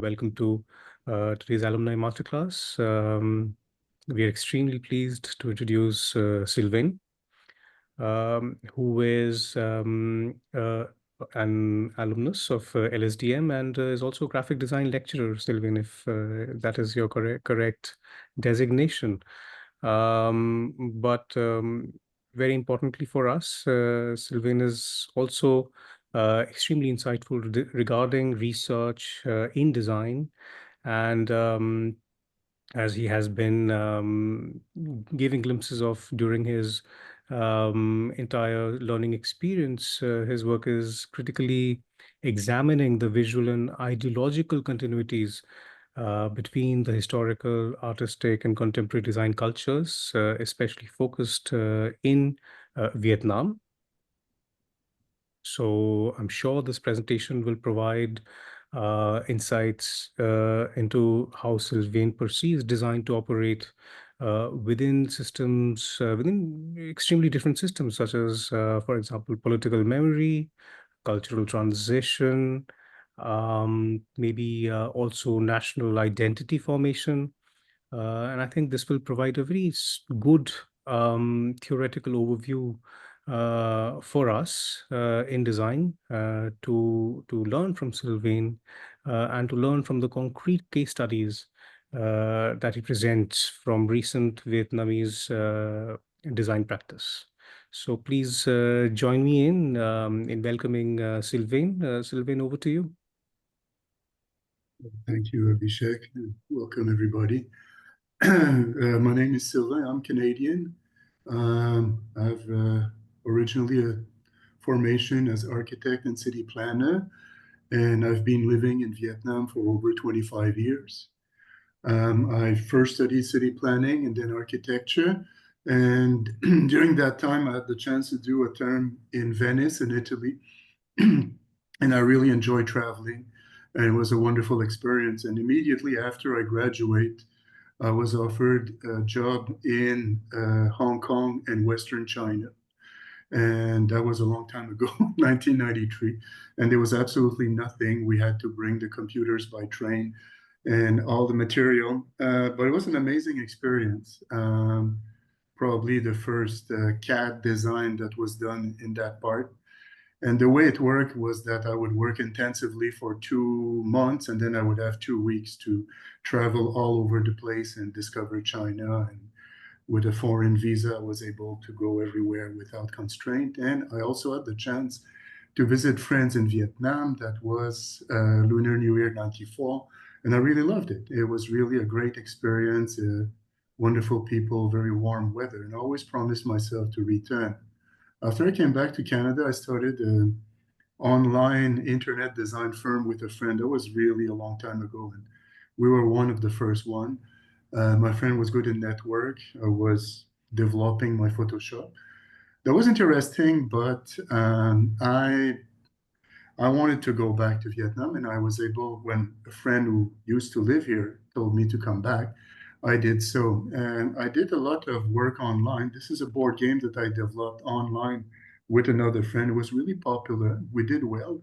Welcome to today's alumni masterclass. We are extremely pleased to introduce Sylvain, who is an alumnus of LSDM and is also a graphic design lecturer, Sylvain, if that is your correct designation. But very importantly for us, Sylvain is also extremely insightful regarding research in design, and as he has been giving glimpses of during his entire learning experience, his work is critically examining the visual and ideological continuities between the historical, artistic, and contemporary design cultures, especially focused in Vietnam. So I'm sure this presentation will provide insights into how Sylvain perceives design to operate within systems, within extremely different systems, such as, for example, political memory, cultural transition, maybe also national identity formation. And I think this will provide a very good theoretical overview for us in design to learn from Sylvain and to learn from the concrete case studies that he presents from recent Vietnamese design practice. So please join me in welcoming Sylvain. Sylvain, over to you. Thank you, Abhishek. Welcome, everybody. My name is Sylvain. I'm Canadian. I've originally a formation as architect and city planner, and I've been living in Vietnam for over 25 years. I first studied city planning and then architecture. And during that time, I had the chance to do a term in Venice in Italy. And I really enjoyed traveling, and it was a wonderful experience. And immediately after I graduate, I was offered a job in Hong Kong and Western China. And that was a long time ago, 1993. And there was absolutely nothing. We had to bring the computers by train and all the material. But it was an amazing experience. Probably the first CAD design that was done in that part. And the way it worked was that I would work intensively for 2 months, and then I would have 2 weeks to travel all over the place and discover China. And with a foreign visa, I was able to go everywhere without constraint. And I also had the chance to visit friends in Vietnam. That was Lunar New Year '94. And I really loved it. It was really a great experience, wonderful people, very warm weather. And I always promised myself to return. After I came back to Canada, I started an online internet design firm with a friend. That was really a long time ago, and we were one of the first one. My friend was good in network. I was developing my Photoshop. That was interesting, but I wanted to go back to Vietnam, and I was able, when a friend who used to live here told me to come back, I did so. And I did a lot of work online. This is a board game that I developed online with another friend. It was really popular. We did well,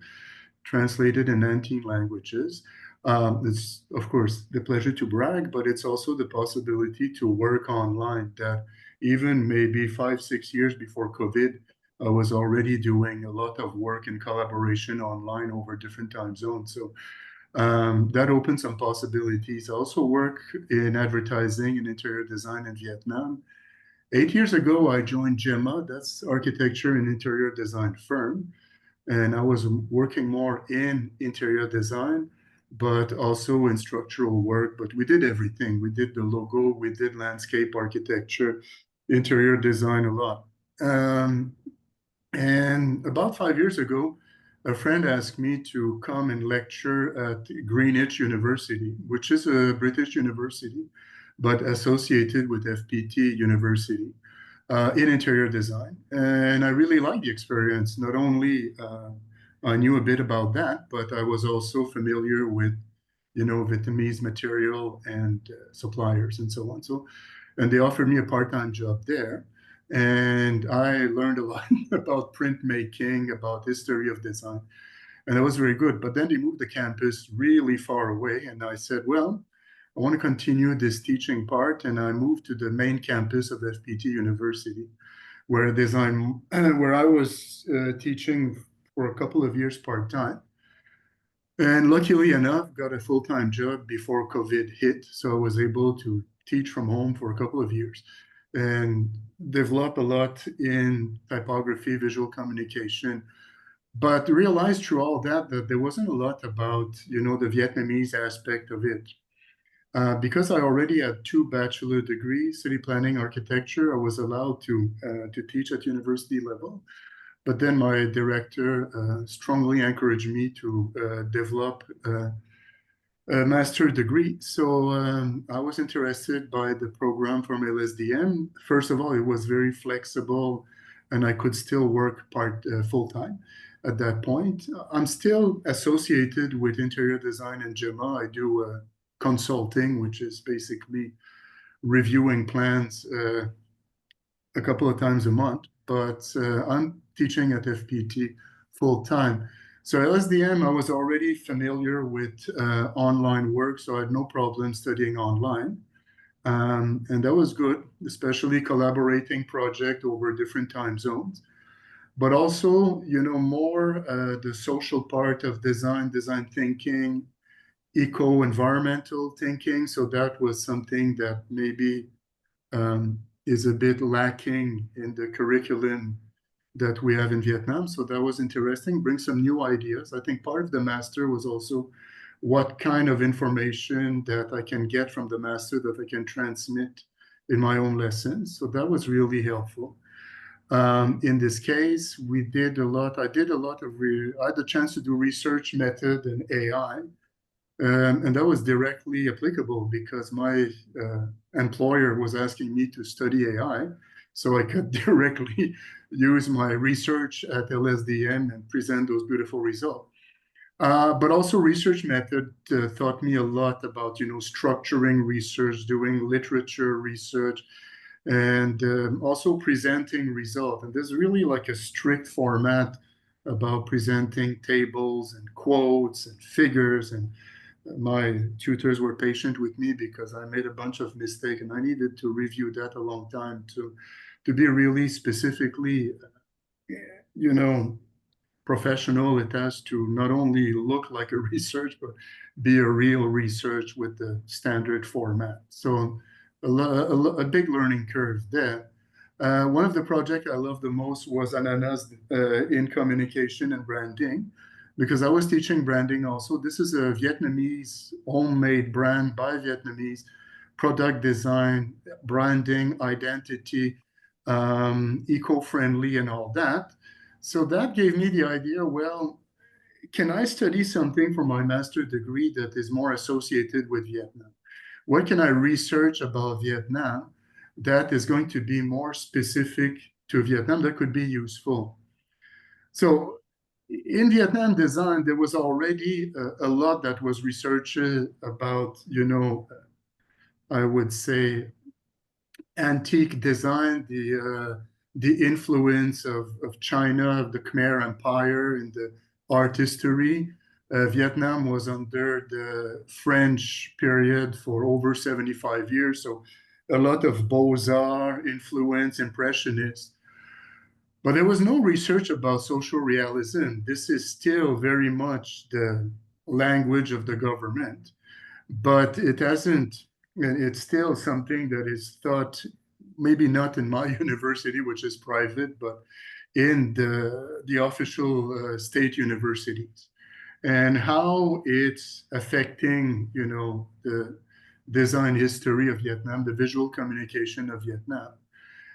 translated in 19 languages. It's, of course, the pleasure to brag, but it's also the possibility to work online that even maybe 5, 6 years before COVID, I was already doing a lot of work in collaboration online over different time zones. So that opened some possibilities. I also work in advertising and interior design in Vietnam. 8 years ago, I joined GEMA, that's architecture and interior design firm. And I was working more in interior design, but also in structural work. But we did everything. We did the logo, we did landscape architecture, interior design a lot. And about 5 years ago, a friend asked me to come and lecture at Greenwich University, which is a British university, but associated with FPT University in interior design. And I really liked the experience. Not only I knew a bit about that, but I was also familiar with, Vietnamese material and suppliers and so on. So, and they offered me a part-time job there. And I learned a lot about printmaking, about history of design. And that was very good. But then they moved the campus really far away. And I said, well, I want to continue this teaching part. And I moved to the main campus of FPT University, where design, where I was teaching for a couple of years part-time. And luckily enough, got a full-time job before COVID hit. So I was able to teach from home for a couple of years and develop a lot in typography, visual communication, but realized through all that that there wasn't a lot about, the Vietnamese aspect of it. Because I already had two bachelor degrees, city planning, architecture, I was allowed to teach at university level. But then my director strongly encouraged me to develop a master degree. So I was interested by the program from LSDM. First of all, it was very flexible and I could still work full time at that point. I'm still associated with interior design and GEMA. I do consulting, which is basically reviewing plans a couple of times a month, but I'm teaching at FPT full time. So LSDM, I was already familiar with online work, so I had no problem studying online. And that was good, especially collaborating project over different time zones. But also, more the social part of design thinking, eco-environmental thinking. So that was something that maybe is a bit lacking in the curriculum that we have in Vietnam. So that was interesting, bring some new ideas. I think part of the master was also what kind of information that I can get from the master that I can transmit in my own lessons. So that was really helpful. In this case, I did a lot of, I had the chance to do research method and AI. And that was directly applicable because my employer was asking me to study AI. So I could directly use my research at LSDN and present those beautiful results. But also research method taught me a lot about, structuring research, doing literature research, and also presenting results. And there's really like a strict format about presenting tables and quotes and figures, and my tutors were patient with me because I made a bunch of mistakes and I needed to review that a long time to be really specifically, you know, professional. It has to not only look like a research, but be a real research with the standard format. So a big learning curve there. One of the projects I loved the most was Ananas in communication and branding, because I was teaching branding also. This is a Vietnamese homemade brand by Vietnamese, product design, branding, identity, eco-friendly and all that. So that gave me the idea, well, can I study something for my master degree that is more associated with Vietnam? What can I research about Vietnam that is going to be more specific to Vietnam that could be useful? So in Vietnam design, there was already a lot that was researched about, I would say antique design, the influence of China, of the Khmer Empire in the art history. Vietnam was under the French period for over 75 years, so a lot of Beaux-Arts influence, Impressionists. But there was no research about social realism. This is still very much the language of the government, but it hasn't, and it's still something that is thought, maybe not in my university, which is private, but in the official state universities, and how it's affecting, the design history of Vietnam, the visual communication of Vietnam,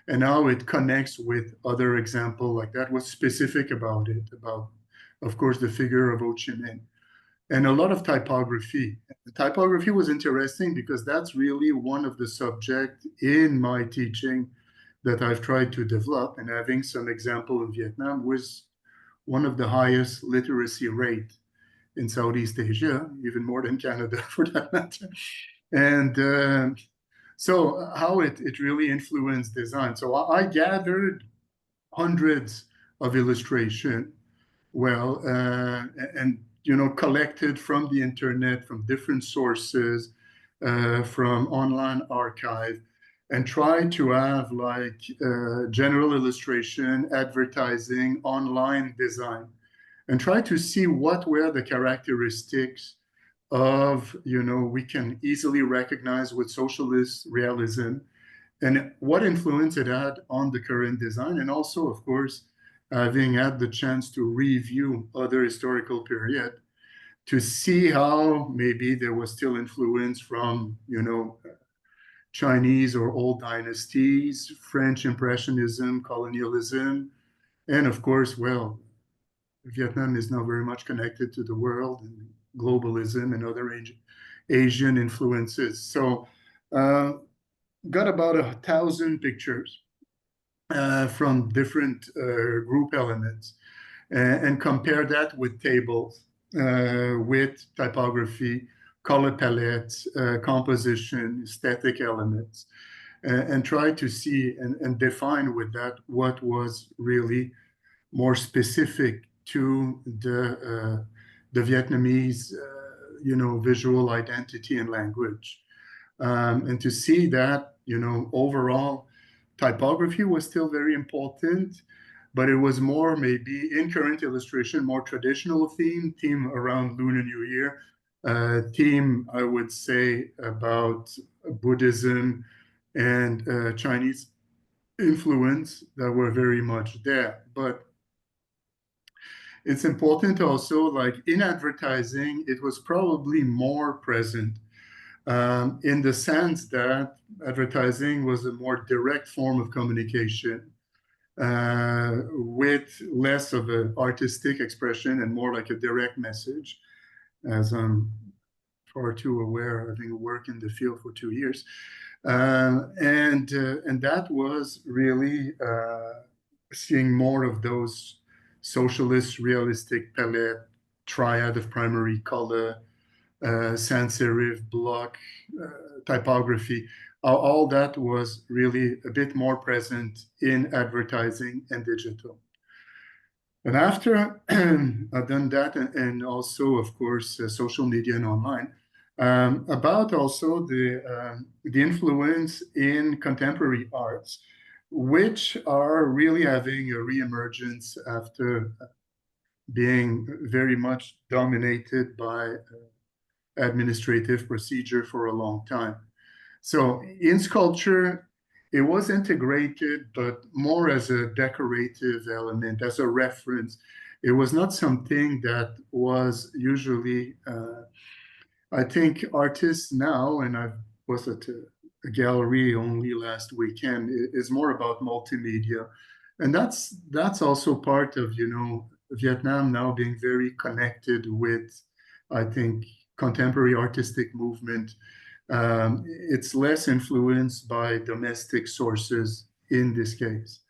and how it connects with other example like that. Was specific about it, about, of course, the figure of Ho Chi Minh and a lot of typography. The typography was interesting because that's really one of the subjects in my teaching that I've tried to develop, and having some example in Vietnam was one of the highest literacy rate in Southeast Asia, even more than Canada for that matter. And so how it really influenced design. So I gathered hundreds of illustration well, and collected from the internet, from different sources, from online archive, and try to have like general illustration, advertising, online design, and try to see what were the characteristics of, we can easily recognize with socialist realism and what influence it had on the current design. And also, of course, having had the chance to review other historical period to see how maybe there was still influence from, Chinese or old dynasties, French Impressionism, colonialism, and of course, well, Vietnam is now very much connected to the world and globalism and other Asian influences. So, got about 1,000 pictures from different group elements and compare that with tables, with typography, color palettes, composition, aesthetic elements, and try to see and define with that what was really more specific to the Vietnamese, visual identity and language. And to see that, overall typography was still very important, but it was more maybe in current illustration, more traditional theme around Lunar New Year, theme, I would say, about Buddhism and Chinese influence that were very much there. But it's important also, like in advertising, it was probably more present in the sense that advertising was a more direct form of communication with less of an artistic expression and more like a direct message, as I'm far too aware, having worked in the field for 2 years. And that was really seeing more of those socialist, realistic palette, triad of primary color, sans serif, block, typography. All that was really a bit more present in advertising and digital. And after I've done that, and also, of course, social media and online, about also the influence in contemporary arts, which are really having a reemergence after being very much dominated by administrative procedure for a long time. So in sculpture, it was integrated, but more as a decorative element, as a reference. It was not something that was usually, I think artists now, and I was at a gallery only last weekend, is more about multimedia. And that's also part of, Vietnam now being very connected with, I think, contemporary artistic movement. It's less influenced by domestic sources in this case.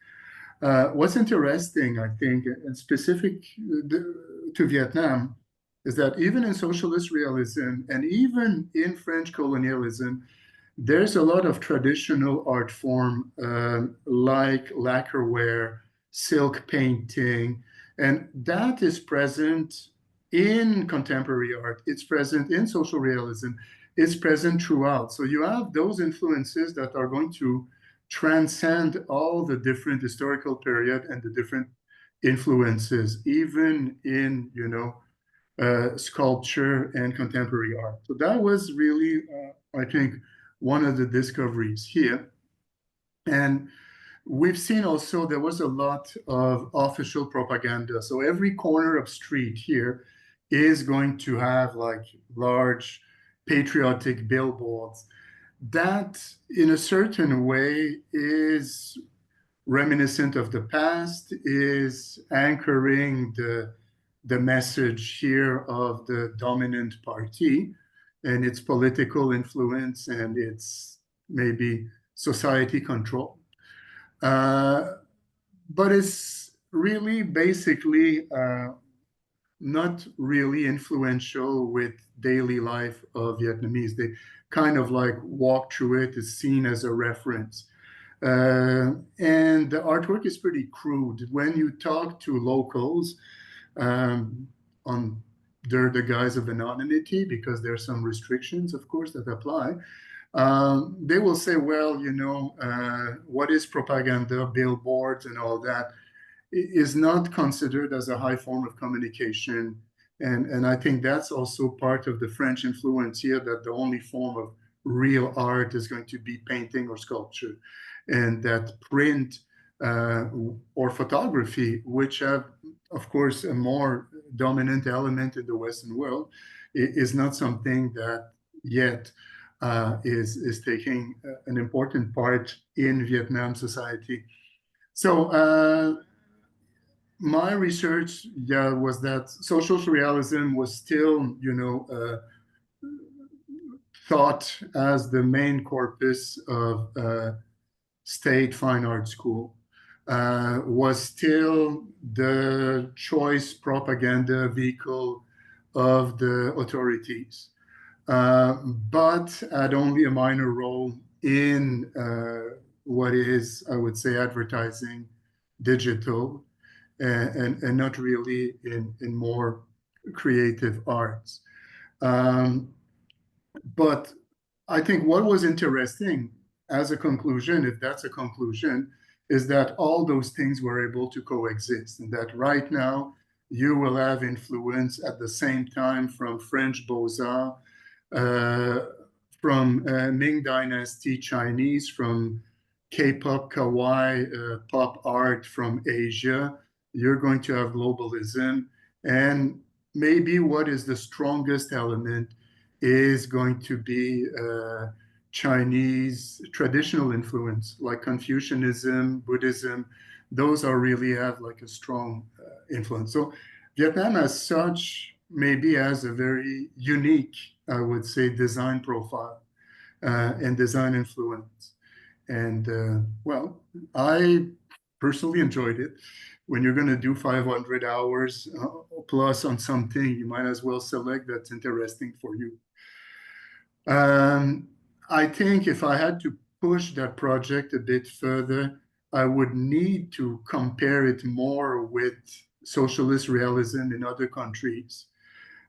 What's interesting, I think, and specific to Vietnam, is that even in socialist realism and even in French colonialism, there's a lot of traditional art form like lacquerware, silk painting, and that is present in contemporary art. It's present in social realism. It's present throughout. So you have those influences that are going to transcend all the different historical period and the different influences, even in, sculpture and contemporary art. So that was really, I think, one of the discoveries here. And we've seen also there was a lot of official propaganda. So every corner of street here is going to have like large patriotic billboards. That, in a certain way, is reminiscent of the past, is anchoring the message here of the dominant party and its political influence and its maybe society control. But it's really basically not really influential with daily life of Vietnamese. They kind of like walk through it, is seen as a reference. And the artwork is pretty crude. When you talk to locals, under the guise of anonymity, because there are some restrictions, of course, that apply. They will say, well, what is propaganda, billboards, and all that is not considered as a high form of communication. And I think that's also part of the French influence here, that the only form of real art is going to be painting or sculpture, and that print or photography, which have, of course, a more dominant element in the Western world, is not something that yet is taking an important part in Vietnam society. So my research, was that social realism was still, thought as the main corpus of state fine art school, was still the choice propaganda vehicle of the authorities, but had only a minor role in what is, I would say, advertising, digital, and not really in more creative arts. Um, but I think what was interesting as a conclusion, if that's a conclusion, is that all those things were able to coexist, and that right now you will have influence at the same time from French Beaux-Arts, uh, from Ming Dynasty Chinese, from K-pop, kawaii, pop art from Asia. You're going to have globalism. And maybe what is the strongest element is going to be Chinese traditional influence, like Confucianism, Buddhism. Those are really have like a strong influence. So Vietnam as such maybe has a very unique, I would say, design profile and design influence. And well, I personally enjoyed it. When you're going to do 500 hours plus on something, you might as well select that's interesting for you. Um, I think if I had to push that project a bit further, I would need to compare it more with socialist realism in other countries.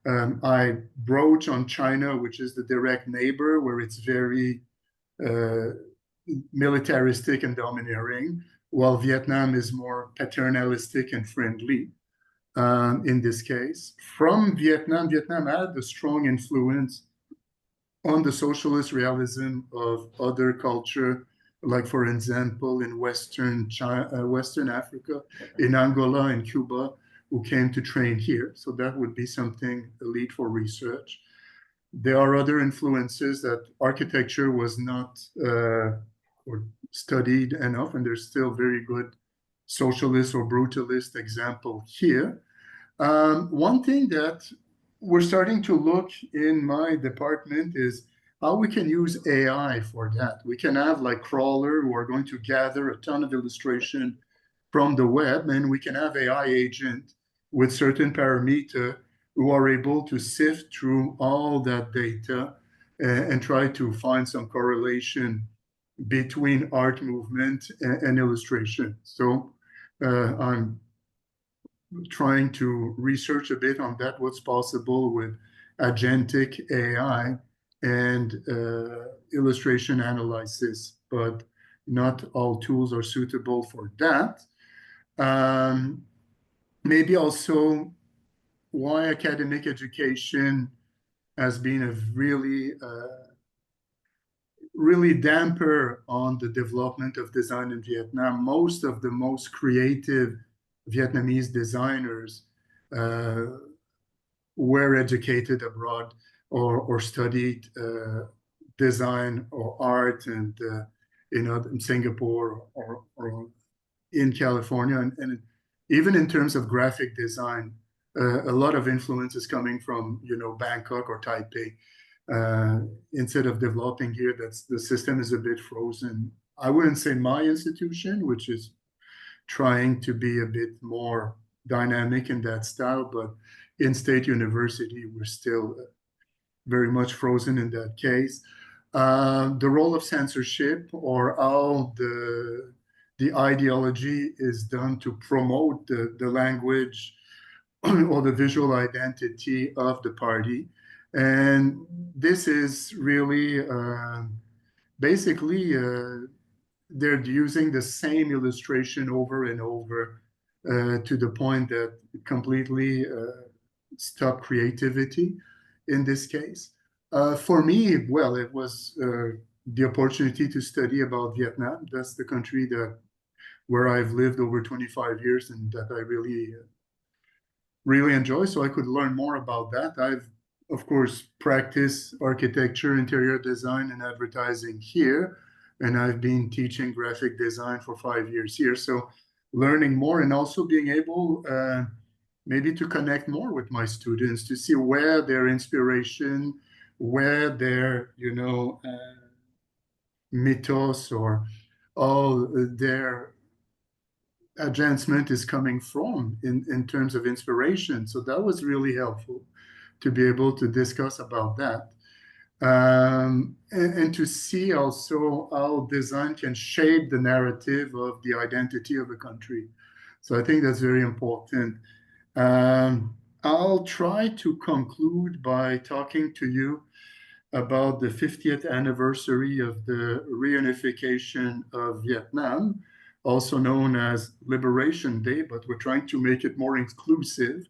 I broach on China, which is the direct neighbor, where it's very uh, militaristic and domineering, while Vietnam is more paternalistic and friendly in this case. From Vietnam, Vietnam had a strong influence on the socialist realism of other culture, like for example in Western China, Western Africa, in Angola and Cuba, who came to train here. So that would be something elite for research. There are other influences that architecture was not or studied enough, and there's still very good socialist or brutalist example here. One thing that we're starting to look in my department is how we can use AI for that. We can have like crawler who are going to gather a ton of illustration from the web, and we can have AI agent with certain parameter who are able to sift through all that data and try to find some correlation between art movement and illustration. So I'm trying to research a bit on that, what's possible with agentic AI and illustration analysis, but not all tools are suitable for that. Um, Maybe also why academic education has been a really damper on the development of design in Vietnam. Most of the most creative Vietnamese designers uh, were educated abroad or studied design or art and in Singapore or in California, and even in terms of graphic design, a lot of influence is coming from Bangkok or Taipei. Instead of developing here, that's the system is a bit frozen. I wouldn't say my institution, which is trying to be a bit more dynamic in that style, but in State University, we're still very much frozen in that case. The role of censorship or how the ideology is done to promote the language or the visual identity of the party. And this is really basically they're using the same illustration over and over to the point that it completely stop creativity in this case. For me, well, it was the opportunity to study about Vietnam. That's the country that where I've lived over 25 years and that I really enjoy. So I could learn more about that. I've, of course, practiced architecture, interior design, and advertising here. And I've been teaching graphic design for 5 years here. So learning more and also being able maybe to connect more with my students to see where their inspiration, where their, mythos or all their advancement is coming from in terms of inspiration. So that was really helpful to be able to discuss about that. And to see also how design can shape the narrative of the identity of a country. So I think that's very important. I'll try to conclude by talking to you about the 50th anniversary of the reunification of Vietnam, also known as Liberation Day, but we're trying to make it more inclusive.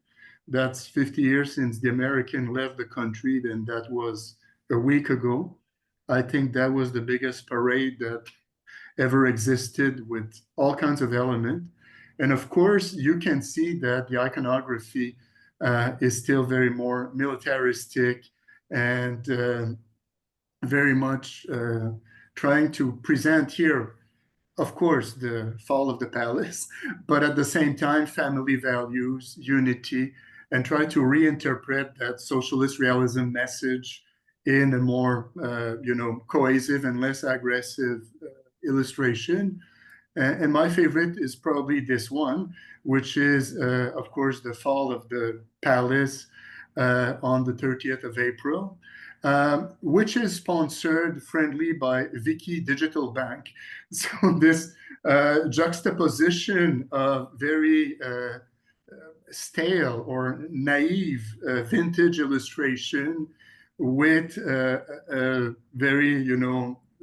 That's 50 years since the American left the country, and that was a week ago. I think that was the biggest parade that ever existed with all kinds of elements. And of course, you can see that the iconography is still very more militaristic and very much trying to present here, of course, the fall of the palace, but at the same time, family values, unity, and try to reinterpret that socialist realism message in a more, cohesive and less aggressive illustration. And my favorite is probably this one, which is, of course, the fall of the palace on the 30th of April, which is sponsored friendly by Vicky Digital Bank. So this juxtaposition of very stale or naive vintage illustration with a very,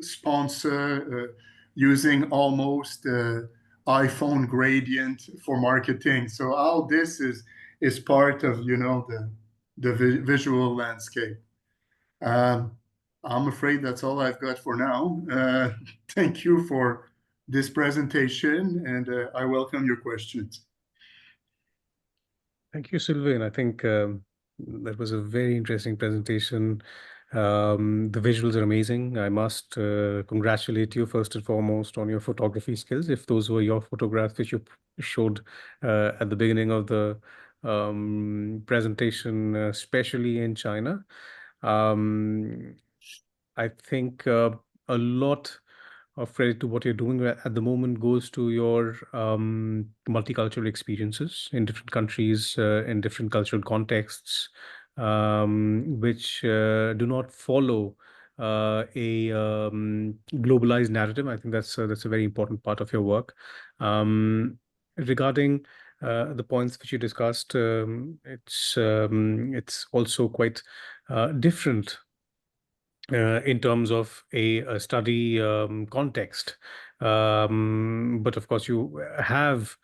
sponsor using almost iPhone gradient for marketing. So all this is part of, the visual landscape. Um, I'm afraid that's all I've got for now. Thank you for this presentation, and I welcome your questions. Thank you, Sylvain. I think that was a very interesting presentation. The visuals are amazing. I must congratulate you first and foremost on your photography skills. If those were your photographs which you showed at the beginning of the presentation, especially in China, um, I think a lot of credit to what you're doing at the moment goes to your multicultural experiences in different countries, in different cultural contexts, which do not follow a globalized narrative. I think that's a very important part of your work. Regarding the points which you discussed, it's also quite different in terms of a study context. But of course, you have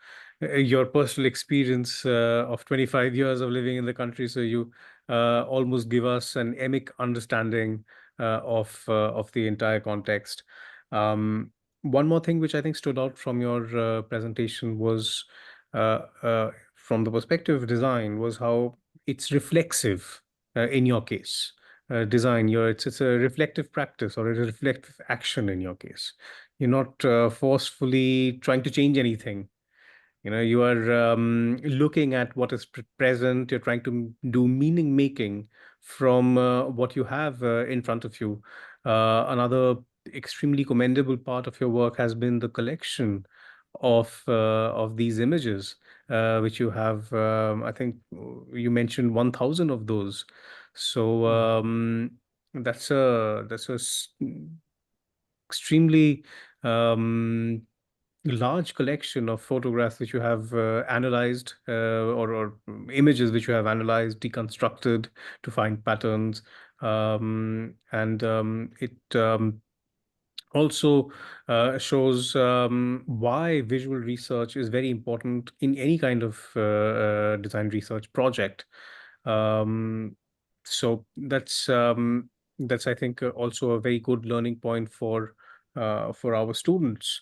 your personal experience of 25 years of living in the country, so you almost give us an emic understanding of the entire context. One more thing which I think stood out from your presentation was from the perspective of design was how it's reflexive in your case design. It's a reflective practice or a reflective action in your case. You're not forcefully trying to change anything. You are looking at what is present. You're trying to do meaning making from what you have in front of you. Another extremely commendable part of your work has been the collection of these images, which you have. I think you mentioned 1,000 of those. So that's a extremely um, large collection of photographs which you have analyzed, or images which you have analyzed, deconstructed to find patterns. And it also shows why visual research is very important in any kind of design research project. Um, so that's I think also a very good learning point for our students.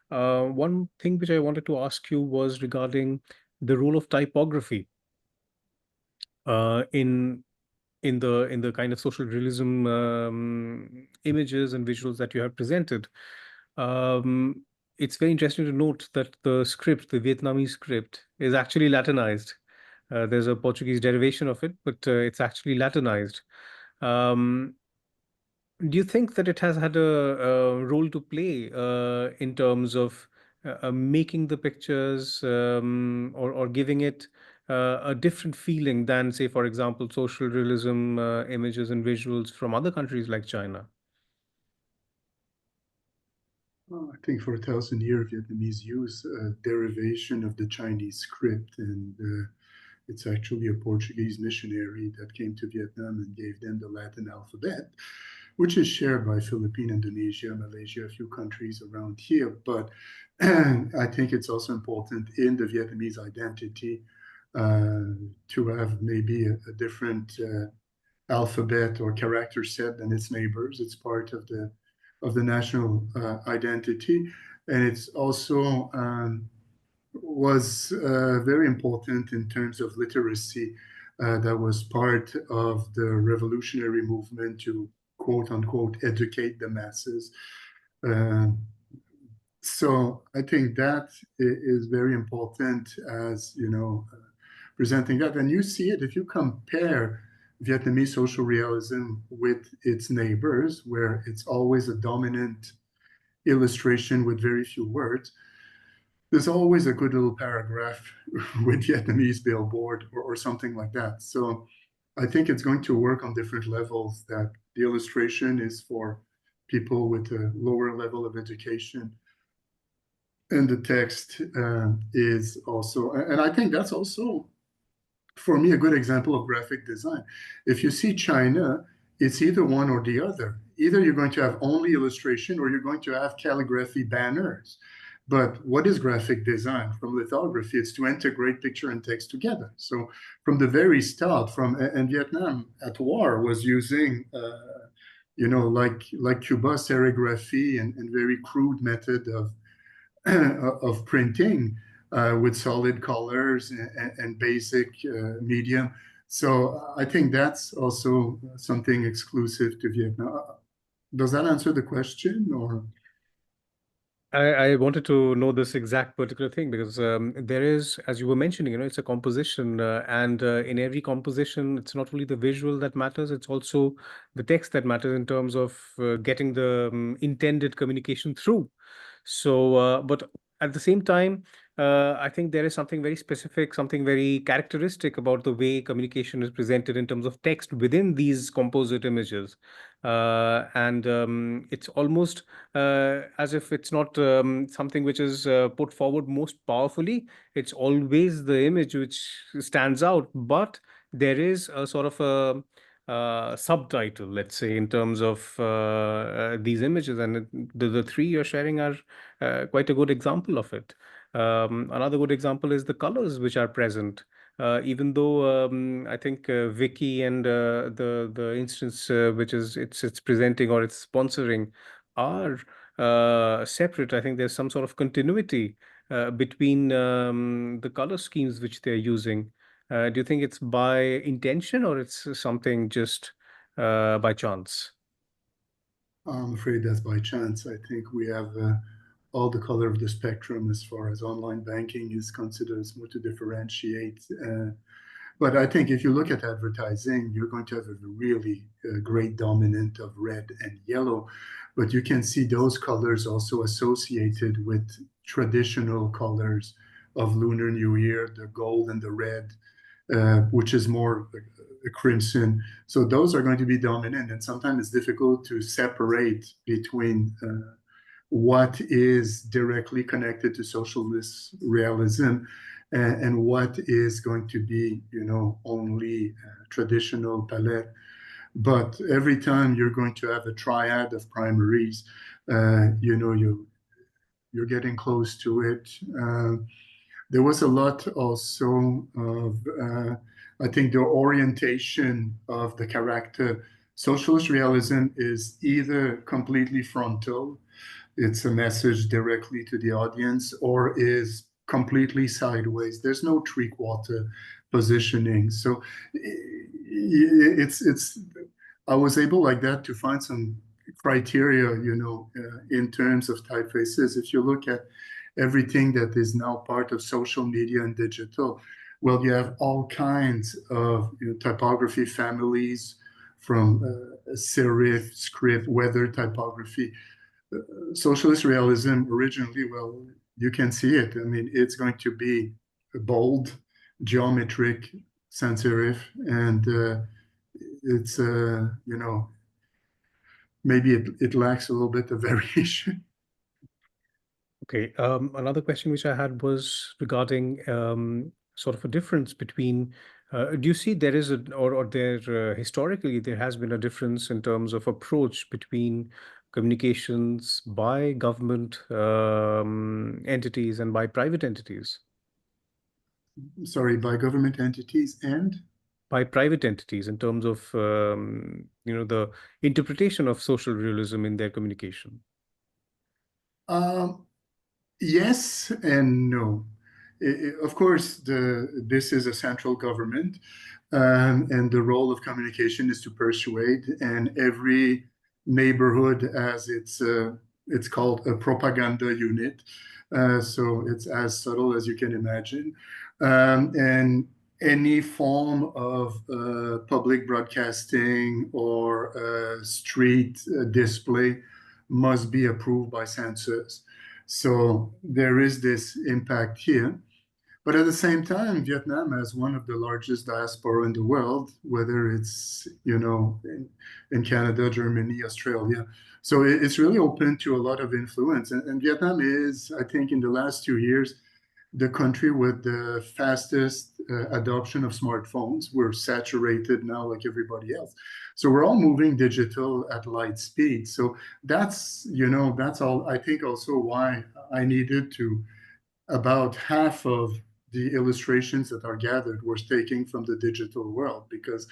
One thing which I wanted to ask you was regarding the role of typography in in the kind of social realism images and visuals that you have presented. Um, it's very interesting to note that the script, the Vietnamese script, is actually Latinized. There's a Portuguese derivation of it, but it's actually Latinized. Um, do you think that it has had a role to play in terms of making the pictures, or giving it a different feeling than, say, for example, social realism images and visuals from other countries like China? Well, I think for 1,000 years, Vietnamese use a derivation of the Chinese script, and it's actually a Portuguese missionary that came to Vietnam and gave them the Latin alphabet, which is shared by Philippines, Indonesia, Malaysia, a few countries around here. But I think it's also important in the Vietnamese identity to have maybe a different alphabet or character set than its neighbors. It's part of the national identity, and it's also was very important in terms of literacy. That was part of the revolutionary movement to quote unquote educate the masses. Uh, so I think that is very important as presenting that, and you see it if you compare Vietnamese social realism with its neighbors, where it's always a dominant illustration with very few words. There's always a good little paragraph with Vietnamese billboard or something like that. So I think it's going to work on different levels, that the illustration is for people with a lower level of education. And the text is also, and I think that's also, for me, a good example of graphic design. If you see China, it's either one or the other. Either you're going to have only illustration or you're going to have calligraphy banners. But what is graphic design? From lithography, it's to integrate picture and text together. So from the very start, and Vietnam at war was using, like Cuba, serigraphy and very crude method of of printing with solid colors and basic medium. So I think that's also something exclusive to Vietnam. Does that answer the question, or? I wanted to know this exact particular thing because there is, as you were mentioning, it's a composition, and in every composition, it's not only the visual that matters, it's also the text that matters in terms of getting the intended communication through. So, but at the same time, I think there is something very specific, something very characteristic about the way communication is presented in terms of text within these composite images. And it's almost as if it's not something which is put forward most powerfully. It's always the image which stands out, but there is a sort of a subtitle, let's say, in terms of these images, and the three you're sharing are quite a good example of it. Another good example is the colors which are present. Even though I think Vicky and the instance which is it's presenting or it's sponsoring are separate. I think there's some sort of continuity between the color schemes which they're using. Do you think it's by intention or it's something just by chance? I'm afraid that's by chance. I think we have all the color of the spectrum as far as online banking is considered. It's more to differentiate. But I think if you look at advertising, you're going to have a really great dominant of red and yellow. But you can see those colors also associated with traditional colors of Lunar New Year, the gold and the red, which is more a crimson. So those are going to be dominant, and sometimes it's difficult to separate between what is directly connected to socialist realism and what is going to be, only traditional palette. But every time you're going to have a triad of primaries, you're getting close to it. There was a lot also of, I think, the orientation of the character. Socialist realism is either completely frontal, it's a message directly to the audience, or is completely sideways. There's no three-quarter positioning. So it's I was able like that to find some criteria, in terms of typefaces. If you look at everything that is now part of social media and digital, well, you have all kinds of typography families from serif, script, weather typography. Socialist realism originally, well, you can see it. I mean, it's going to be bold, geometric, sans serif, and it's, maybe it lacks a little bit of variation. Okay. Another question which I had was regarding sort of a difference between. Do you see there is a, or there historically there has been a difference in terms of approach between communications by government entities and by private entities? Sorry, by government entities and By private entities in terms of the interpretation of social realism in their communication. um, yes and no. Of course, this is a central government, and the role of communication is to persuade. And every neighborhood has it's called a propaganda unit, so it's as subtle as you can imagine. And any form of public broadcasting or street display must be approved by censors. So there is this impact here. But at the same time, Vietnam has one of the largest diaspora in the world, whether it's, in Canada, Germany, Australia. So it's really open to a lot of influence. And Vietnam is, I think, in the last 2 years, the country with the fastest adoption of smartphones. We're saturated now like everybody else. So we're all moving digital at light speed. So that's all. I think also why I needed to, about half of the illustrations that are gathered were taken from the digital world, because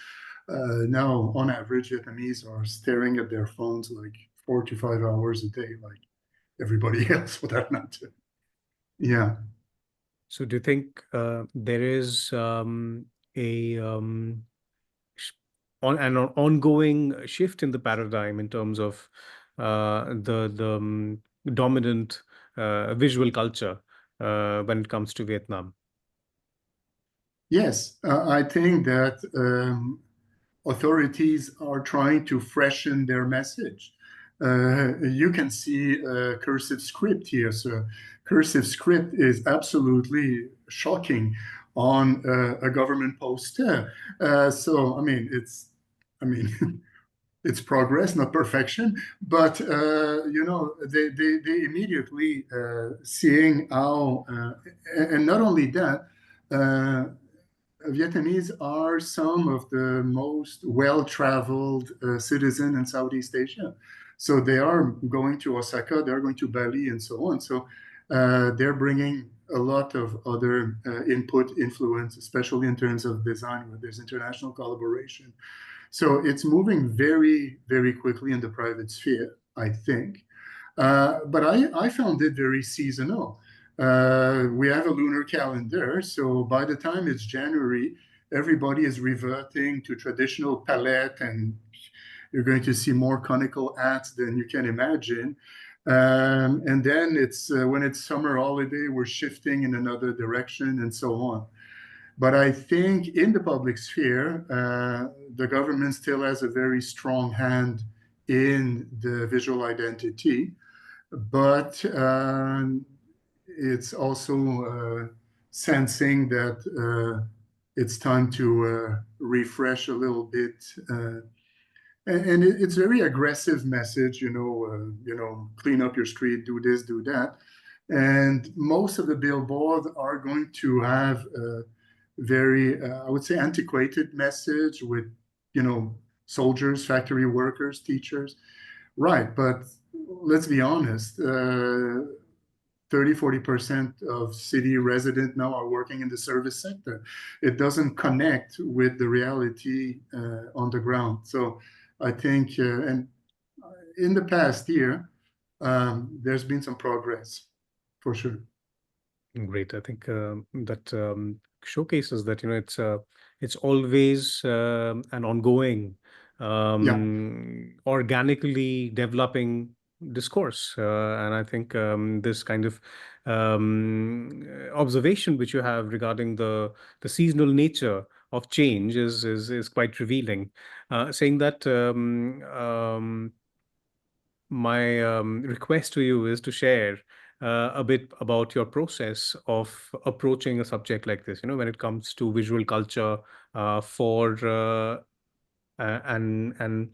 now on average Vietnamese are staring at their phones like 4 to 5 hours a day, like everybody else for that matter. Yeah. So do you think there is a an ongoing shift in the paradigm in terms of the dominant visual culture when it comes to Vietnam? Yes, I think that authorities are trying to freshen their message. You can see cursive script here. So cursive script is absolutely shocking on a government poster. So I mean, I mean, it's progress, not perfection. But they immediately seeing how, and not only that. Vietnamese are some of the most well-traveled citizens in Southeast Asia. So they are going to Osaka, they're going to Bali, and so on. So they're bringing a lot of other input, influence, especially in terms of design, where there's international collaboration. So it's moving very, very quickly in the private sphere, I think. But I found it very seasonal. We have a lunar calendar, so by the time it's January, everybody is reverting to traditional palette, and you're going to see more conical hats than you can imagine. And then it's when it's summer holiday, we're shifting in another direction, and so on. But I think in the public sphere, the government still has a very strong hand in the visual identity, but it's also sensing that it's time to refresh a little bit. and it's very aggressive message, clean up your street, do this, do that. And most of the billboards are going to have a very, I would say, antiquated message with, soldiers, factory workers, teachers. Right, but let's be honest, 30-40% of city residents now are working in the service sector. It doesn't connect with the reality on the ground. So I think, and in the past year, there's been some progress for sure. Great. I think that showcases that it's always an ongoing, Yeah. organically developing discourse, and I think this kind of observation which you have regarding the seasonal nature of change is quite revealing. Saying that. My request to you is to share a bit about your process of approaching a subject like this, when it comes to visual culture for and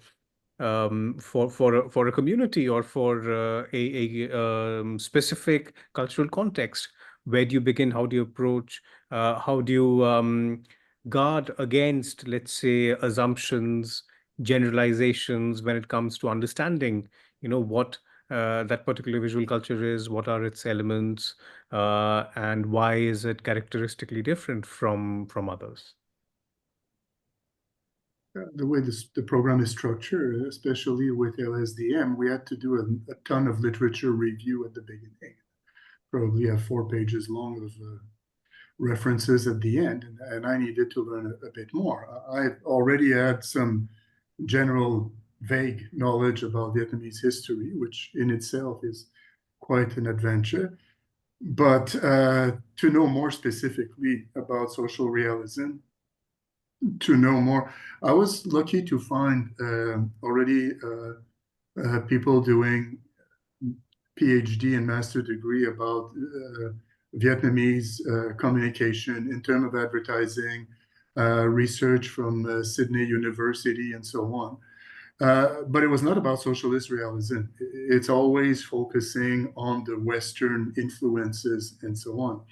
for a community or for a specific cultural context. Where do you begin? How do you approach? How do you guard against, let's say, assumptions, generalizations when it comes to understanding, what that particular visual culture is, what are its elements, and why is it characteristically different from others? The way the program is structured, especially with LSDM, we had to do a ton of literature review at the beginning. Probably have 4 pages long of references at the end, and I needed to learn a bit more. I already had some general vague knowledge about Vietnamese history, which in itself is quite an adventure. But to know more specifically about social realism, to know more, I was lucky to find already people doing PhD and master degree about Vietnamese communication in terms of advertising, research from Sydney University, and so on. But it was not about socialist realism. It's always focusing on the Western influences and so on.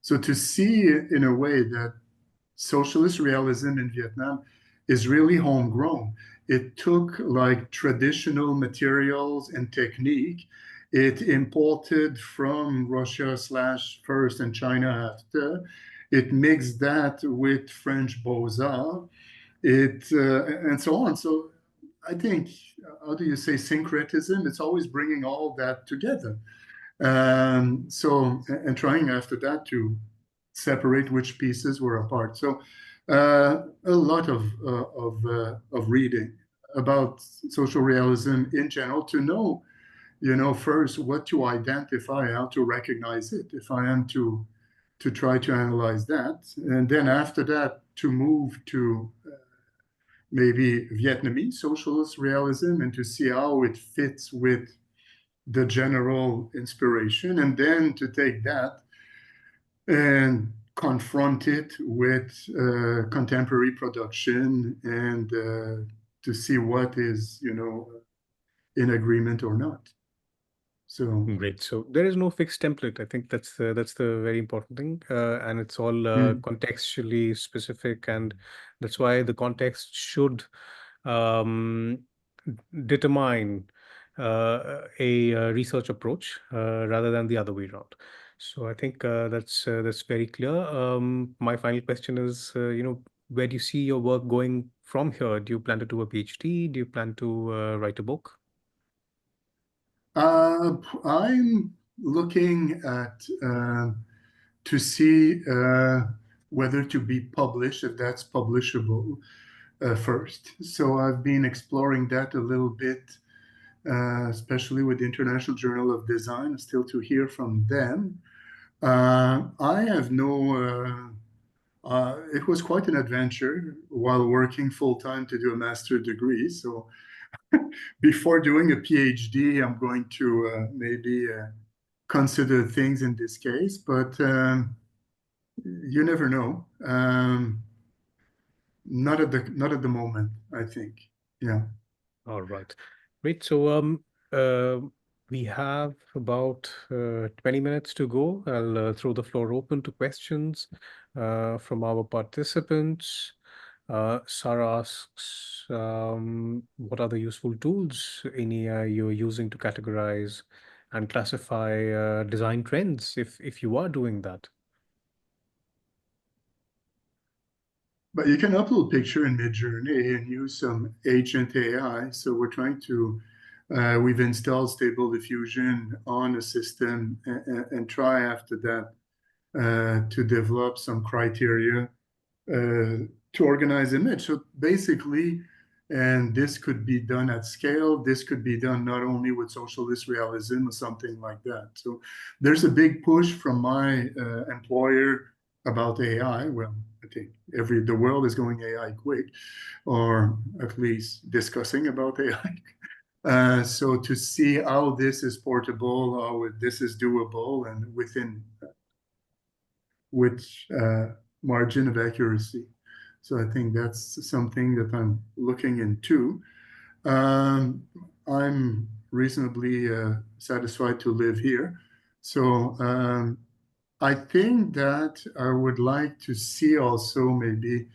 So to see in a way that socialist realism in Vietnam is really homegrown. It took like traditional materials and technique. It imported from Russia slash first and China after. It mixed that with French Beaux-Arts. And so on. So I think, how do you say, syncretism? It's always bringing all that together. And trying after that to separate which pieces were apart. So a lot of reading about social realism in general to know, first what to identify, how to recognize it, if I am to try to analyze that, and then after that to move to maybe Vietnamese socialist realism and to see how it fits with the general inspiration, and then to take that and confront it with contemporary production and to see what is, in agreement or not. So, Great. So there is no fixed template. I think that's the very important thing, and it's all mm, contextually specific, and that's why the context should um, determine a research approach rather than the other way around. So I think that's very clear. My final question is, where do you see your work going from here? Do you plan to do a PhD? Do you plan to write a book? I'm looking at to see whether to be published, if that's publishable first. So I've been exploring that a little bit, especially with the International Journal of Design, still to hear from them. I have no, it was quite an adventure while working full time to do a master's degree. So before doing a PhD, I'm going to maybe consider things in this case, but you never know. Not at the moment, I think. Yeah. All right. Great. So uh, we have about 20 minutes to go. I'll throw the floor open to questions from our participants. Sarah asks, what are the useful tools in AI you're using to categorize and classify design trends if you are doing that? But you can upload picture in Midjourney and use some agent AI. So we've installed Stable Diffusion on a system and try after that to develop some criteria to organize image. So basically, and this could be done at scale. This could be done not only with socialist realism or something like that. So there's a big push from my employer about AI. Well, I think the world is going AI quick, or at least discussing about AI. So to see how this is portable, how this is doable, and within which margin of accuracy. So I think that's something that I'm looking into. Um, I'm reasonably satisfied to live here. So I think that I would like to see also maybe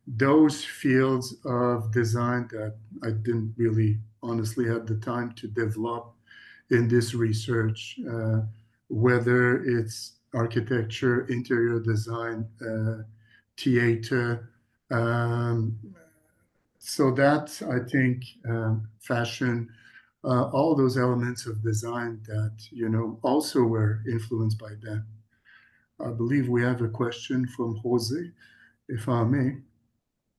those fields of design that I didn't really honestly have the time to develop in this research, whether it's architecture, interior design, theater. Um, so that I think fashion, all those elements of design that also were influenced by that. I believe we have a question from Jose, if I may.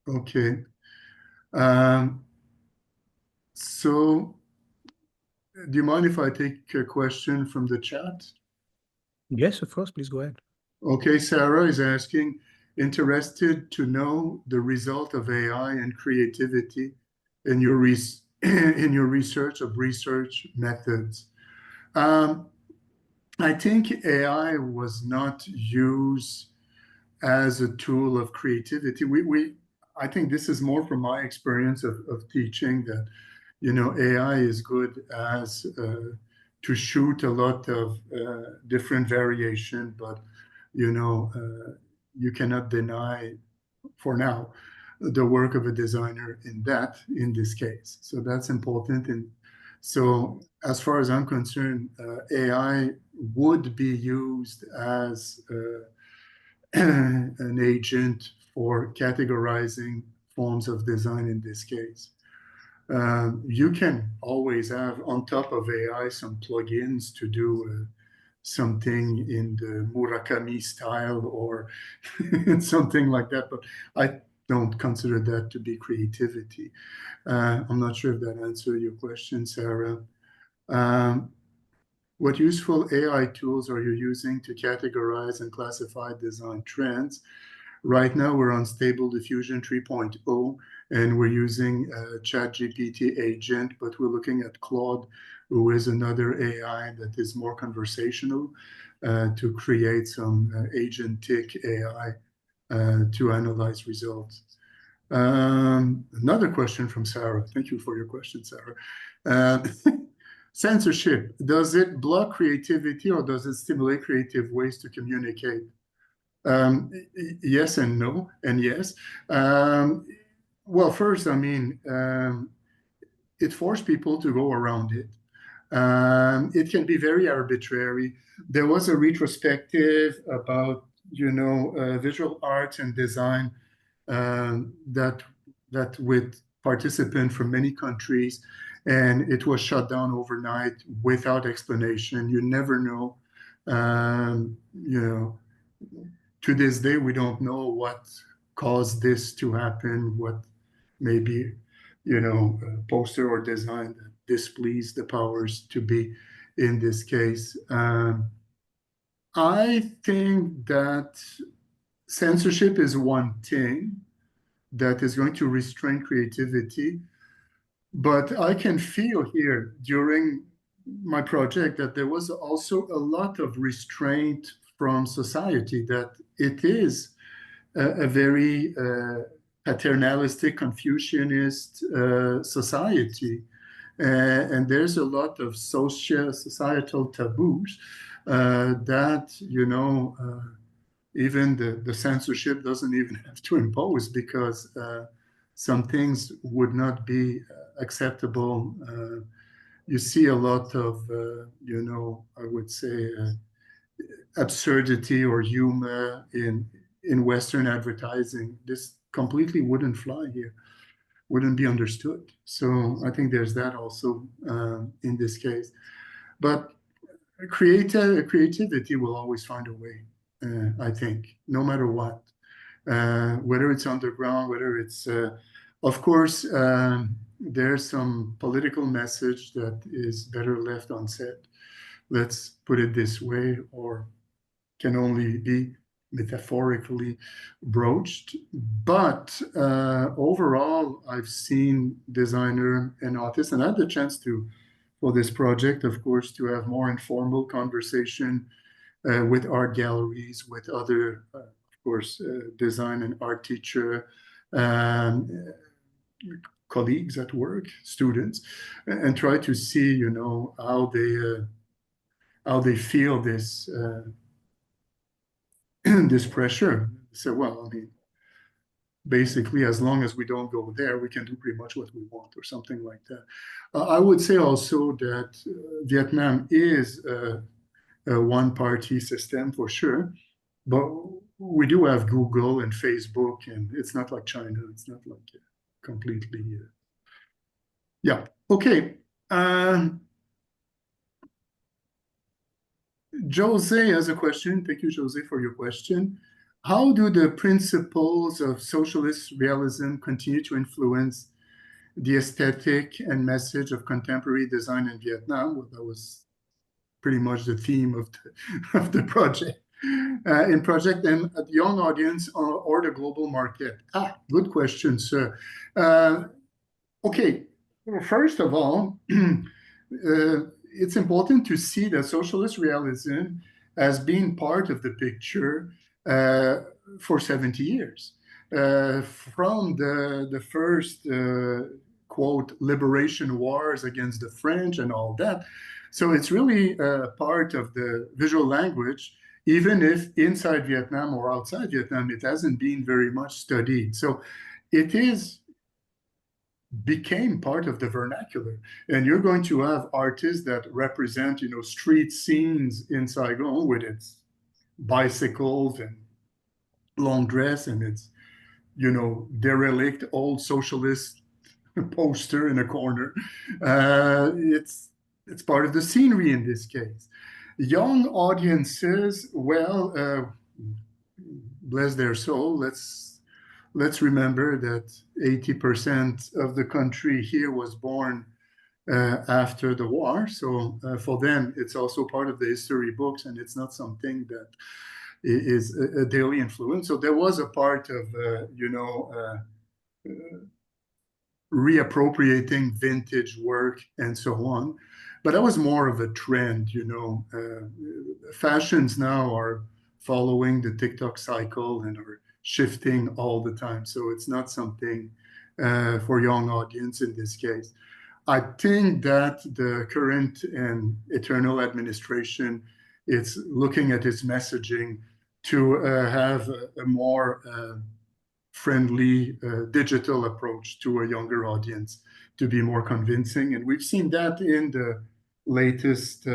Okay. Um, so, do you mind if I take a question from the chat? Yes, of course. Please go ahead. Okay, Sarah is asking, interested to know the result of AI and creativity in your in your research of research methods. Um, I think AI was not used as a tool of creativity. I think this is more from my experience of teaching that AI is good as to shoot a lot of different variation, but you cannot deny for now the work of a designer in this case. So that's important. And so as far as I'm concerned, AI would be used as an agent for categorizing forms of design in this case. You can always have on top of AI some plugins to do something in the Murakami style or something like that, but I don't consider that to be creativity. I'm not sure if that answered your question, Sarah. Um, what useful AI tools are you using to categorize and classify design trends? Right now, we're on Stable Diffusion 3.0, and we're using ChatGPT agent, but we're looking at Claude, who is another AI that is more conversational, to create some agentic AI to analyze results. Another question from Sarah. Thank you for your question, Sarah. Uh, censorship, does it block creativity or does it stimulate creative ways to communicate? Yes and no, and yes. Um, well, first, I mean, it forced people to go around it. It can be very arbitrary. There was a retrospective about, visual arts and design that with participants from many countries, and it was shut down overnight without explanation. You never know. Um, you know, to this day, we don't know what caused this to happen, what maybe, poster or design that displeased the powers to be in this case. I think that censorship is one thing that is going to restrain creativity, but I can feel here during my project that there was also a lot of restraint from society, that it is a very paternalistic Confucianist society. And there's a lot of societal taboos that, even the censorship doesn't even have to impose because some things would not be acceptable. You see a lot of, I would say, absurdity or humor in Western advertising. This completely wouldn't fly here, wouldn't be understood. So I think there's that also in this case. But creativity will always find a way, I think, no matter what. Whether it's underground, whether it's, of course, there's some political message that is better left unsaid. Let's put it this way, or can only be metaphorically broached. But overall, I've seen designer and artists, and I had the chance to, for this project, of course, to have more informal conversation with art galleries, with other, of course, design and art teacher, um, colleagues at work, students, and try to see, how they feel this this pressure. So, well, I mean, basically, as long as we don't go there, we can do pretty much what we want, or something like that. I would say also that Vietnam is a one-party system for sure, but we do have Google and Facebook, and it's not like China. It's not like completely. Yeah. Okay. Jose has a question. Thank you, Jose, for your question. How do the principles of socialist realism continue to influence the aesthetic and message of contemporary design in Vietnam? Well, that was pretty much the theme of of the project. In project and at young audience or the global market? Good question, sir. Okay, first of all, it's important to see that socialist realism has been part of the picture for 70 years. From the first, quote, liberation wars against the French and all that. So it's really part of the visual language, even if inside Vietnam or outside Vietnam, it hasn't been very much studied. So it is became part of the vernacular. And you're going to have artists that represent, street scenes in Saigon with its bicycles and long dress and its, derelict old socialist poster in a corner. It's part of the scenery in this case. Young audiences, well, bless their soul, let's remember that 80% of the country here was born after the war. So for them, it's also part of the history books, and it's not something that is a daily influence. So there was a part of, reappropriating vintage work and so on. But that was more of a trend, fashions now are following the TikTok cycle and are shifting all the time. So it's not something for young audience in this case. I think that the current and eternal administration is looking at its messaging to have a more friendly digital approach to a younger audience to be more convincing. And we've seen that in the latest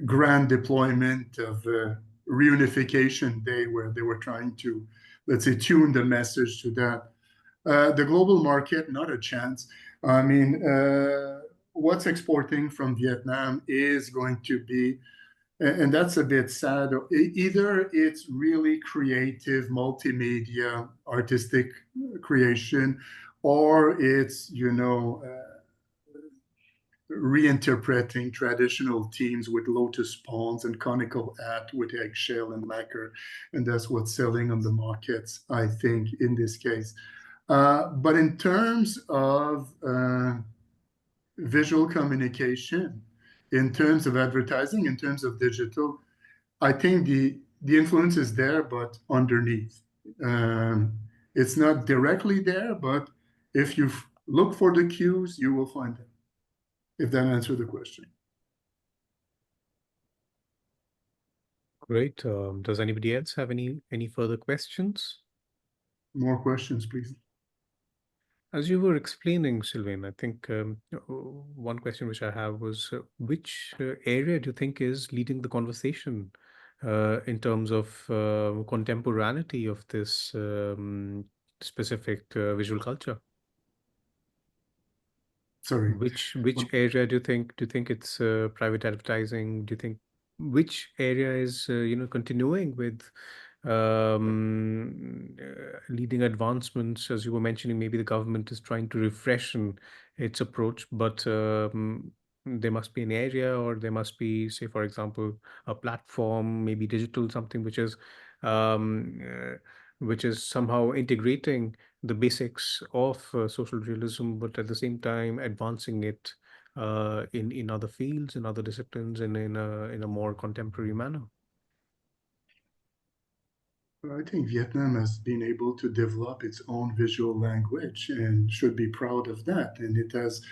grand deployment of Reunification Day, where they were trying to, let's say, tune the message to that. The global market, not a chance. I mean, what's exporting from Vietnam is going to be, and that's a bit sad, either it's really creative multimedia artistic creation, or it's, reinterpreting traditional themes with lotus ponds and conical hat with eggshell and lacquer. And that's what's selling on the markets, I think, in this case. But in terms of visual communication, in terms of advertising, in terms of digital, I think the influence is there, but underneath. It's not directly there, but if you look for the cues, you will find them, if that answered the question. Great. Does anybody else have any further questions? More questions, please. As you were explaining, Sylvain, I think one question which I have was which area do you think is leading the conversation in terms of contemporaneity of this specific visual culture? Sorry. Which area do you think it's private advertising? Do you think which area is continuing with leading advancements? As you were mentioning, maybe the government is trying to refreshen its approach, but there must be an area, or there must be, say, for example, a platform, maybe digital, something um, uh, which is somehow integrating the basics of social realism, but at the same time advancing it in other fields, in other disciplines, and in a more contemporary manner. I think Vietnam has been able to develop its own visual language and should be proud of that. And it has,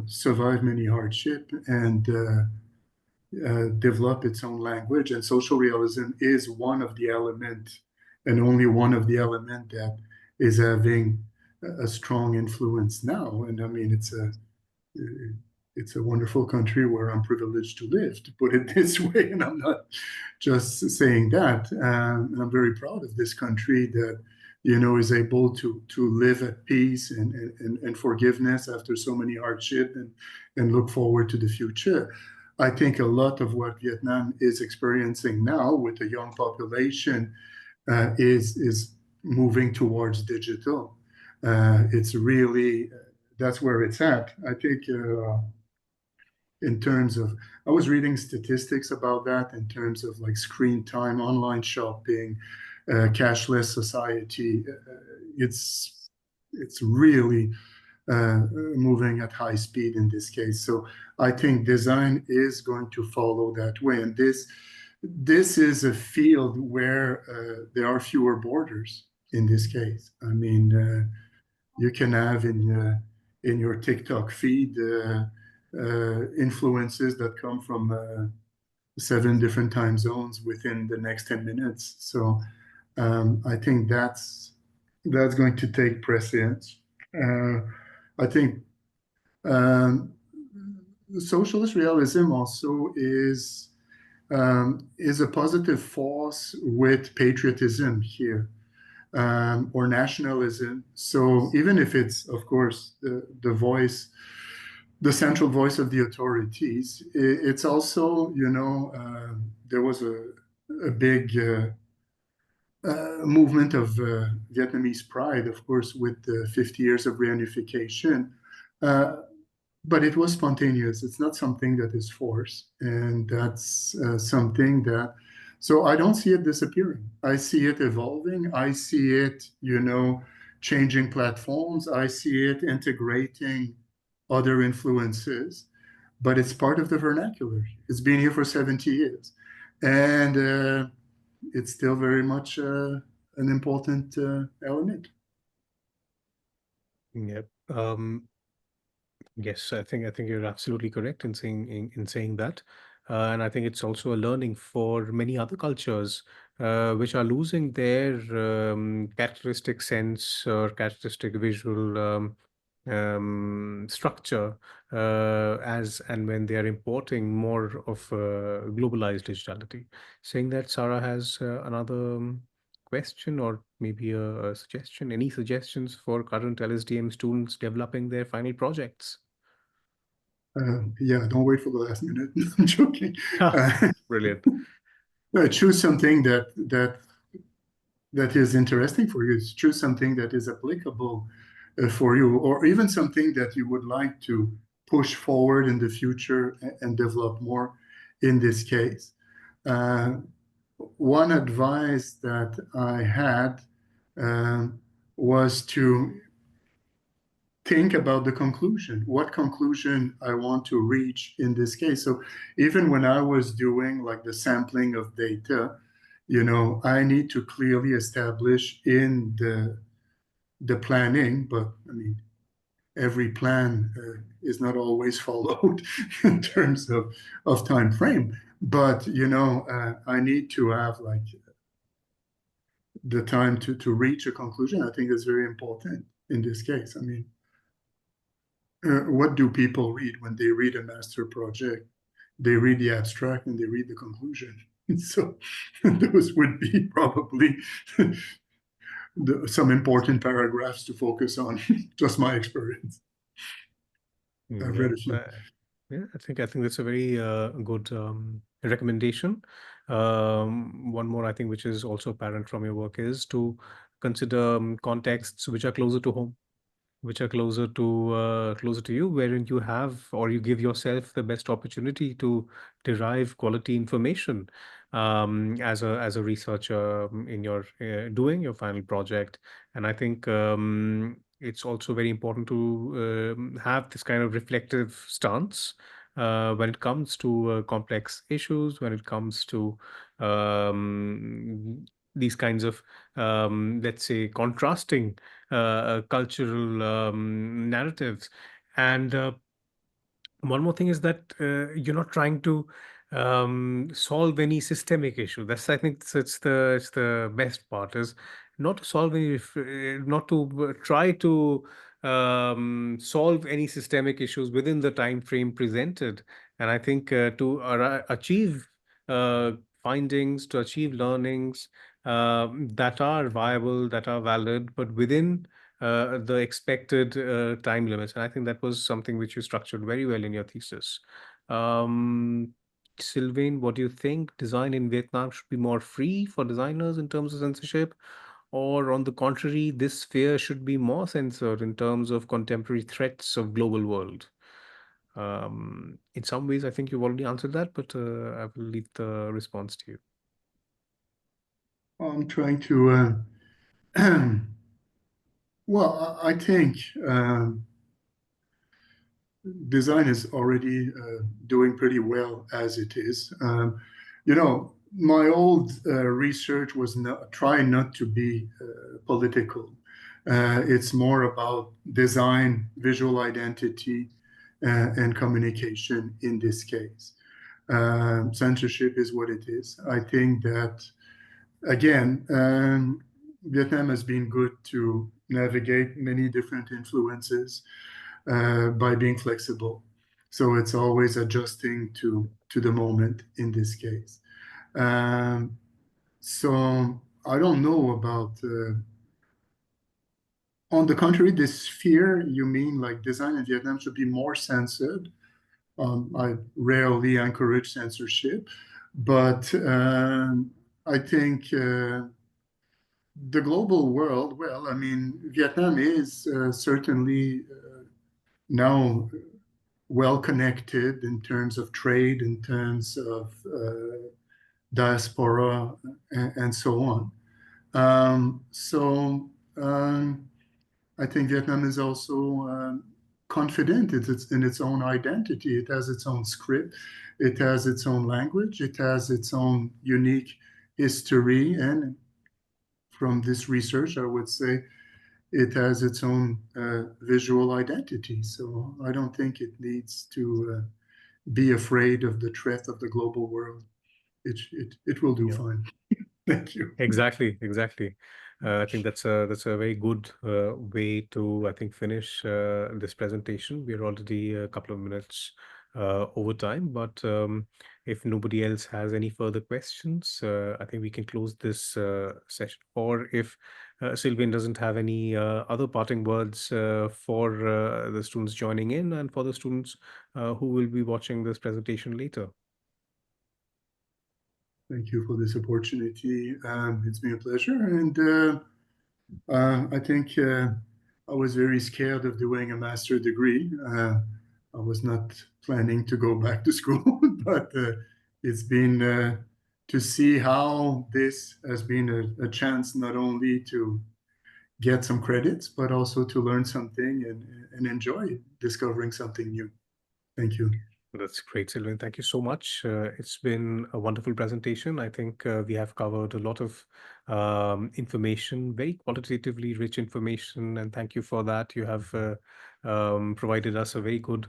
survived many hardship and develop its own language. And social realism is one of the element, and only one of the element that is having a strong influence now. And I mean, it's a wonderful country where I'm privileged to live, to put it this way. And I'm not just saying that. I'm very proud of this country that, is able to live at peace and forgiveness after so many hardship and look forward to the future. I think a lot of what Vietnam is experiencing now with a young population is moving towards digital. It's really that's where it's at. I think in terms of, I was reading statistics about that in terms of like screen time, online shopping, cashless society. It's really moving at high speed in this case. So I think design is going to follow that way, and this is a field where there are fewer borders in this case. I mean, you can have in your TikTok feed influences that come from 7 different time zones within the next 10 minutes. So I think that's going to take precedence. I think um, socialist realism also is a positive force with patriotism here, or nationalism. So even if it's, of course, the voice, the central voice of the authorities, it's also, there was a big movement of Vietnamese pride, of course, with the 50 years of reunification. Uh, but it was spontaneous. It's not something that is forced. And that's something that, so I don't see it disappearing. I see it evolving. I see it, changing platforms. I see it integrating other influences, but it's part of the vernacular. It's been here for 70 years. And it's still very much an important element. Yep. Yes, I think you're absolutely correct in saying that, and I think it's also a learning for many other cultures, which are losing their characteristic sense or characteristic visual structure as and when they are importing more of globalized digitality. Saying that, Sarah has another question or maybe a suggestion. Any suggestions for current LSDM students developing their final projects? Yeah, don't wait for the last minute. I'm joking. Ha, Uh, brilliant. choose something that is interesting for you. Choose something that is applicable for you, or even something that you would like to push forward in the future and develop more. In this case, uh, one advice that I had was to think about the conclusion. What conclusion I want to reach in this case. So even when I was doing like the sampling of data, I need to clearly establish in the planning, but I mean, every plan is not always followed in terms of time frame. But I need to have like the time to reach a conclusion. I think that's very important in this case. I mean, what do people read when they read a master project? They read the abstract and they read the conclusion. So those would be probably some important paragraphs to focus on. Just my experience. I've Yeah. read a few. Yeah, I think that's a very good recommendation. One more, I think, which is also apparent from your work is to consider contexts which are closer to home, which are closer to you, wherein you have or you give yourself the best opportunity to derive quality information as a researcher in your doing your final project. And I think it's also very important to have this kind of reflective stance when it comes to complex issues, when it comes to these kinds of let's say contrasting cultural narratives. And one more thing is that you're not trying to solve any systemic issue. That's I think it's the best part is not to solve any not to try to solve any systemic issues within the time frame presented. And I think to achieve uh, findings, to achieve learnings that are viable, that are valid, but within the expected time limits. And I think that was something which you structured very well in your thesis. Um, Sylvain, what do you think? Design in Vietnam should be more free for designers in terms of censorship? Or on the contrary, this sphere should be more censored in terms of contemporary threats of global world? In some ways, I think you've already answered that, but I will leave the response to you. I'm trying to, well, I think design is already doing pretty well as it is. My old research was trying not to be political. It's more about design, visual identity, and communication in this case. Censorship is what it is. I think that, again, Vietnam has been good to navigate many different influences by being flexible. So it's always adjusting to the moment in this case. Um, so I don't know about, on the contrary, this fear, you mean like design in Vietnam should be more censored. I rarely encourage censorship, but I think the global world, well, I mean, Vietnam is certainly now well connected in terms of trade, in terms of diaspora, and so on. So I think Vietnam is also confident in its own identity. It has its own script, it has its own language, it has its own unique history. And from this research, I would say it has its own visual identity. So I don't think it needs to be afraid of the threat of the global world. It will do Yeah. fine. Thank you. Exactly, exactly. I think that's a very good way to I think finish this presentation. We're already a couple of minutes over time, but if nobody else has any further questions, I think we can close this session. Or if Sylvain doesn't have any other parting words for the students joining in and for the students who will be watching this presentation later. Thank you for this opportunity. It's been a pleasure. And I think I was very scared of doing a master degree. I was not planning to go back to school, but it's been to see how this has been a chance not only to get some credits, but also to learn something and enjoy discovering something new. Thank you. That's great, Sylvain. Thank you so much. It's been a wonderful presentation. I think we have covered a lot of information, very qualitatively rich information, and thank you for that. You have provided us a very good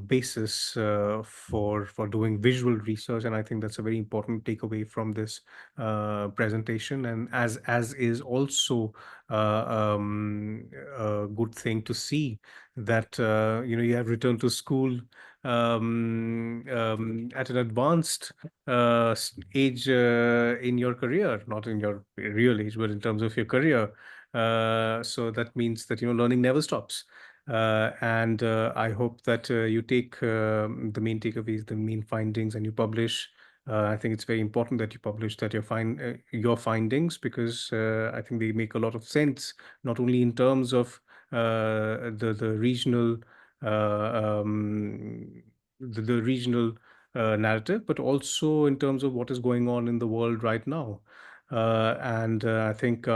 basis for doing visual research, and I think that's a very important takeaway from this presentation. And as is also a good thing to see that you have returned to school at an advanced age in your career, not in your real age, but in terms of your career. So that means that learning never stops. And I hope that you take the main takeaways, the main findings, and you publish. I think it's very important that you publish that your findings, because I think they make a lot of sense, not only in terms of the regional the regional narrative, but also in terms of what is going on in the world right now. And I think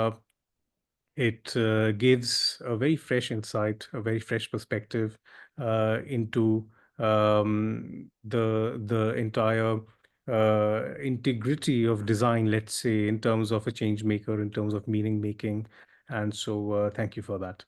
it gives a very fresh insight, a very fresh perspective into the entire integrity of design, let's say, in terms of a change maker, in terms of meaning making. And so, thank you for that.